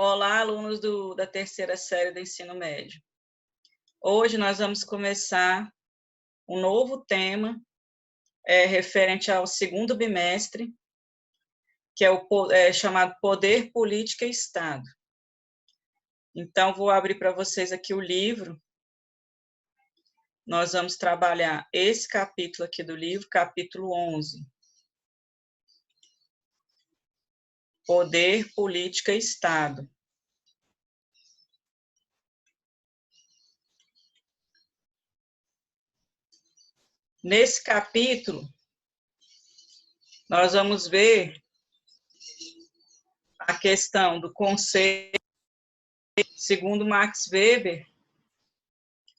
Olá, alunos da terceira série do ensino médio. Hoje nós vamos começar um novo tema referente ao segundo bimestre, que é chamado Poder, Política e Estado. Então, vou abrir para vocês aqui o livro. Nós vamos trabalhar esse capítulo aqui do livro, capítulo 11. Poder, Política e Estado. Nesse capítulo, nós vamos ver a questão do conceito, segundo Max Weber,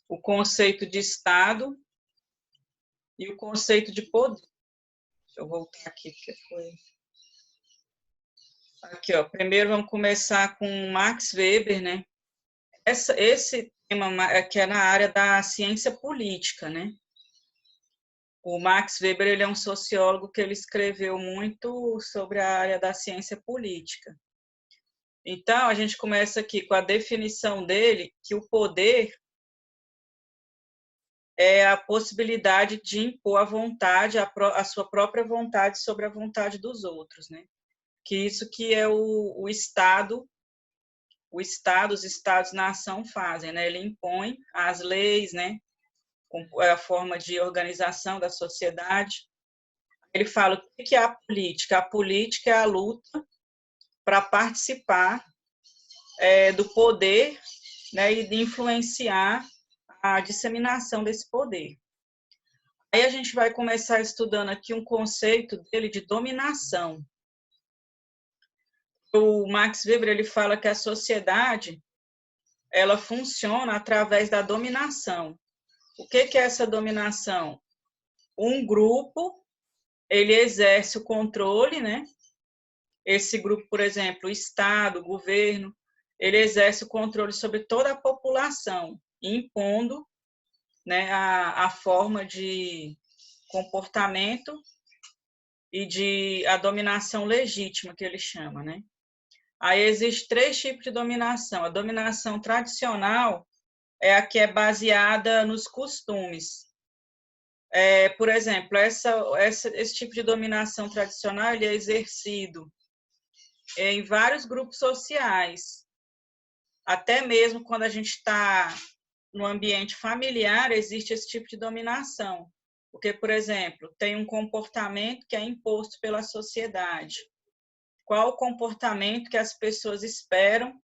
o conceito de Estado e o conceito de poder. Deixa eu voltar aqui, porque foi... Aqui, ó. Primeiro vamos começar com Max Weber, né? Esse tema que é na área da ciência política, né? O Max Weber, ele é um sociólogo que ele escreveu muito sobre a área da ciência política. Então, a gente começa aqui com a definição dele, que o poder é a possibilidade de impor a vontade, a sua própria vontade sobre a vontade dos outros, né? Que isso que é o Estado, os Estados-nação fazem, né? Ele impõe as leis, né? A forma de organização da sociedade. Ele fala o que é a política? A política é a luta para participar do poder, né? E de influenciar a disseminação desse poder. Aí a gente vai começar estudando aqui um conceito dele de dominação. O Max Weber, ele fala que a sociedade, ela funciona através da dominação. O que é essa dominação? Um grupo, ele exerce o controle, né? Esse grupo, por exemplo, o Estado, o governo, ele exerce o controle sobre toda a população, impondo, né, a forma de comportamento e a dominação legítima, que ele chama, né? Aí existem 3 tipos de dominação. A dominação tradicional é a que é baseada nos costumes. Por exemplo, esse tipo de dominação tradicional ele é exercido em vários grupos sociais. Até mesmo quando a gente está no ambiente familiar, existe esse tipo de dominação. Porque, por exemplo, tem um comportamento que é imposto pela sociedade. Qual o comportamento que as pessoas esperam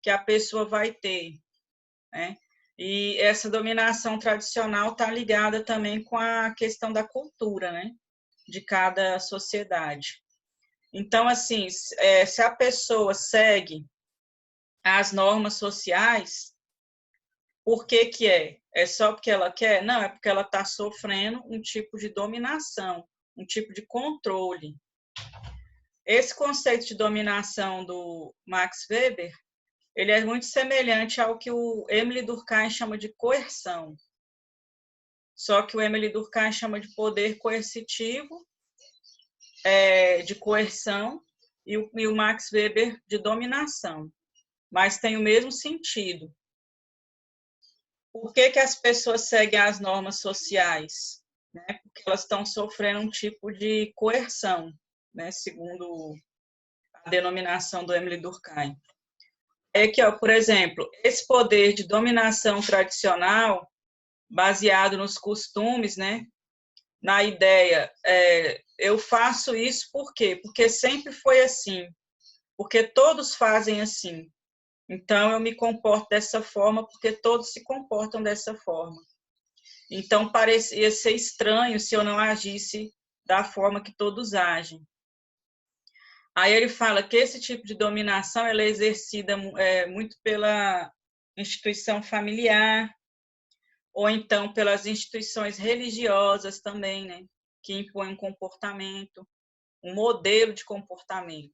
que a pessoa vai ter, né? E essa dominação tradicional está ligada também com a questão da cultura, né? De cada sociedade. Então, assim, se a pessoa segue as normas sociais, por que que é? É só porque ela quer? Não, é porque ela está sofrendo um tipo de dominação, um tipo de controle. Esse conceito de dominação do Max Weber, ele é muito semelhante ao que o Émile Durkheim chama de coerção. Só que o Émile Durkheim chama de poder coercitivo, de coerção, e o Max Weber de dominação. Mas tem o mesmo sentido. Por que as pessoas seguem as normas sociais? Né? Porque elas estão sofrendo um tipo de coerção, né? Segundo a denominação do Émile Durkheim. É que, ó, por exemplo, esse poder de dominação tradicional, baseado nos costumes, né? Na ideia, eu faço isso por quê? Porque sempre foi assim, porque todos fazem assim. Então, eu me comporto dessa forma porque todos se comportam dessa forma. Então, parecia ser estranho se eu não agisse da forma que todos agem. Aí ele fala que esse tipo de dominação ela é exercida muito pela instituição familiar, ou então pelas instituições religiosas também, né? Que impõem um comportamento, um modelo de comportamento.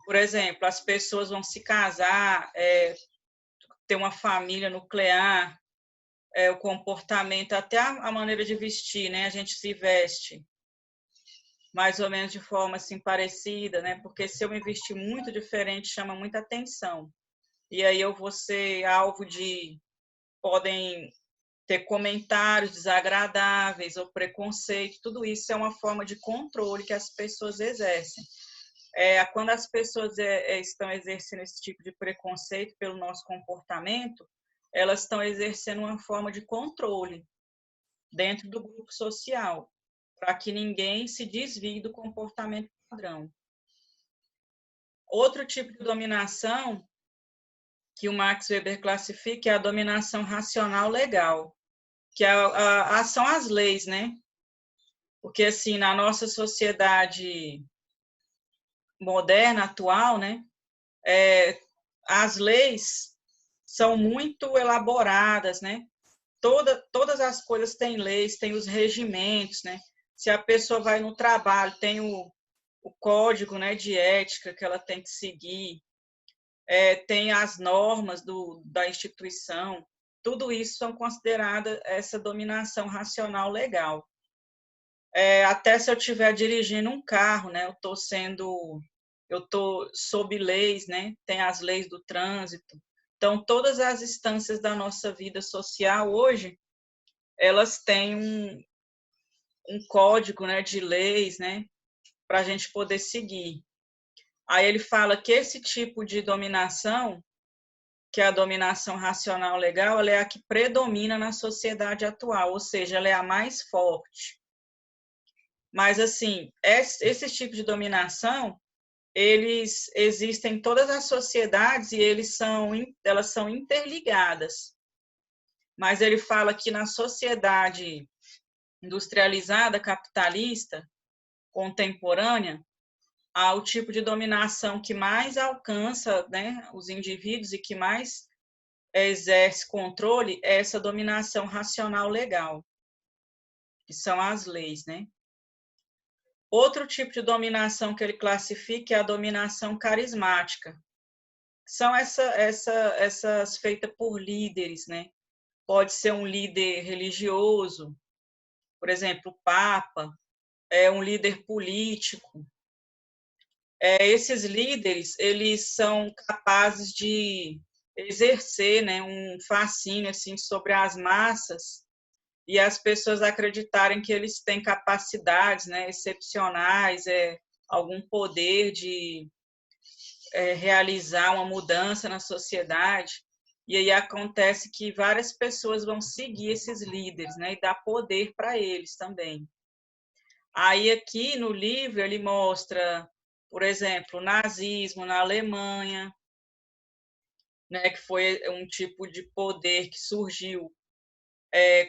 Por exemplo, as pessoas vão se casar, ter uma família nuclear, o comportamento, até a maneira de vestir, né? A gente se veste mais ou menos de forma assim parecida, né? Porque se eu me vestir muito diferente, chama muita atenção. E aí eu vou ser alvo de... podem ter comentários desagradáveis ou preconceito, tudo isso é uma forma de controle que as pessoas exercem. Quando as pessoas estão exercendo esse tipo de preconceito pelo nosso comportamento, elas estão exercendo uma forma de controle dentro do grupo social, para que ninguém se desvie do comportamento padrão. Outro tipo de dominação que o Max Weber classifica é a dominação racional legal, que são as leis, né? Porque, assim, na nossa sociedade moderna, atual, né? As leis são muito elaboradas, né? Todas as coisas têm leis, tem os regimentos, né? Se a pessoa vai no trabalho, tem o código, né, de ética que ela tem que seguir, tem as normas da instituição, tudo isso são consideradas essa dominação racional legal. Até se eu estiver dirigindo um carro, né, eu estou sob leis, né, tem as leis do trânsito. Então, todas as instâncias da nossa vida social hoje, elas têm um código, né, de leis, né, para a gente poder seguir. Aí ele fala que esse tipo de dominação, que é a dominação racional legal, ela é a que predomina na sociedade atual, ou seja, ela é a mais forte. Mas, assim, esse tipo de dominação, eles existem em todas as sociedades e elas são interligadas. Mas ele fala que na sociedade industrializada, capitalista, contemporânea, há o tipo de dominação que mais alcança, né, os indivíduos e que mais exerce controle é essa dominação racional legal, que são as leis, né? Outro tipo de dominação que ele classifica é a dominação carismática. São essas feitas por líderes, né? Pode ser um líder religioso, por exemplo, o Papa, um líder político. Esses líderes, eles são capazes de exercer, né, um fascínio assim, sobre as massas e as pessoas acreditarem que eles têm capacidades, né, excepcionais, algum poder de realizar uma mudança na sociedade. E aí acontece que várias pessoas vão seguir esses líderes, né, e dar poder para eles também. Aí aqui no livro ele mostra, por exemplo, o nazismo na Alemanha, né, que foi um tipo de poder que surgiu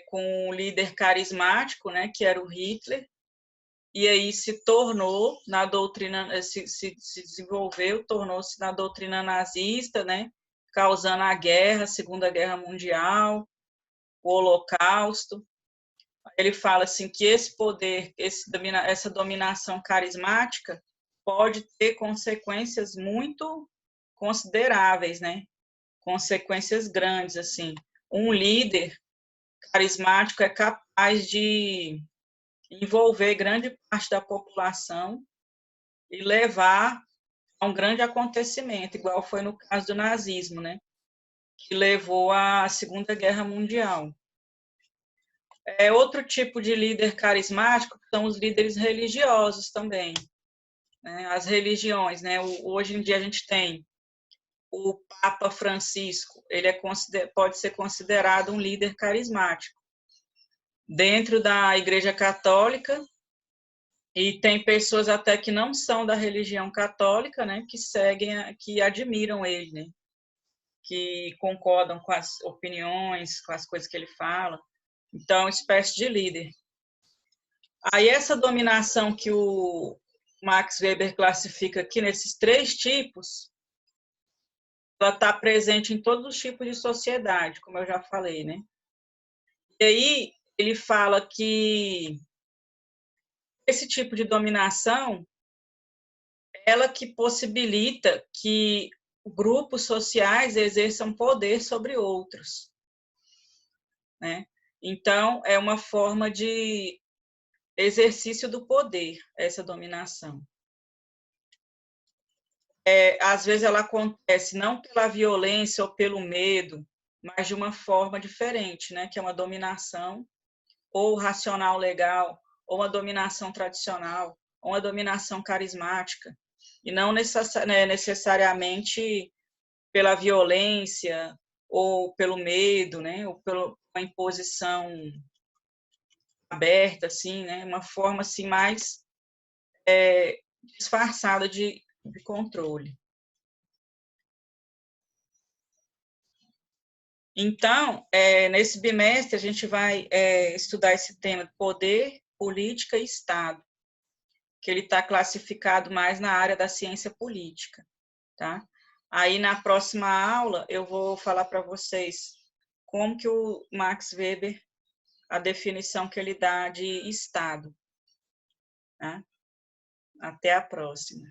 com um líder carismático, né, que era o Hitler, e aí se tornou na doutrina, se desenvolveu, tornou-se na doutrina nazista, né, causando a guerra, a Segunda Guerra Mundial, o Holocausto. Ele fala assim que esse poder, essa dominação carismática pode ter consequências muito consideráveis, né? Consequências grandes, assim. Um líder carismático é capaz de envolver grande parte da população e levar a um grande acontecimento, igual foi no caso do nazismo, né? Que levou à Segunda Guerra Mundial. Outro tipo de líder carismático são os líderes religiosos também, né? As religiões, né? Hoje em dia a gente tem o Papa Francisco, ele pode ser considerado um líder carismático dentro da Igreja Católica, e tem pessoas até que não são da religião católica, né? Que seguem, que admiram ele, né? Que concordam com as opiniões, com as coisas que ele fala. Então, uma espécie de líder. Aí essa dominação que o Max Weber classifica aqui nesses 3 tipos, ela está presente em todos os tipos de sociedade, como eu já falei, né? E aí ele fala que esse tipo de dominação, ela que possibilita que grupos sociais exerçam poder sobre outros, né? Então, é uma forma de exercício do poder, essa dominação. Às vezes ela acontece não pela violência ou pelo medo, mas de uma forma diferente, né? Que é uma dominação ou racional legal, ou uma dominação tradicional, ou uma dominação carismática, e não necessariamente pela violência ou pelo medo, né? Ou pela imposição aberta, assim, né? Uma forma assim mais disfarçada de controle. Então, nesse bimestre, a gente vai estudar esse tema de poder, política e Estado, que ele está classificado mais na área da ciência política, tá? Aí, na próxima aula, eu vou falar para vocês como que o Max Weber, a definição que ele dá de Estado, tá? Até a próxima.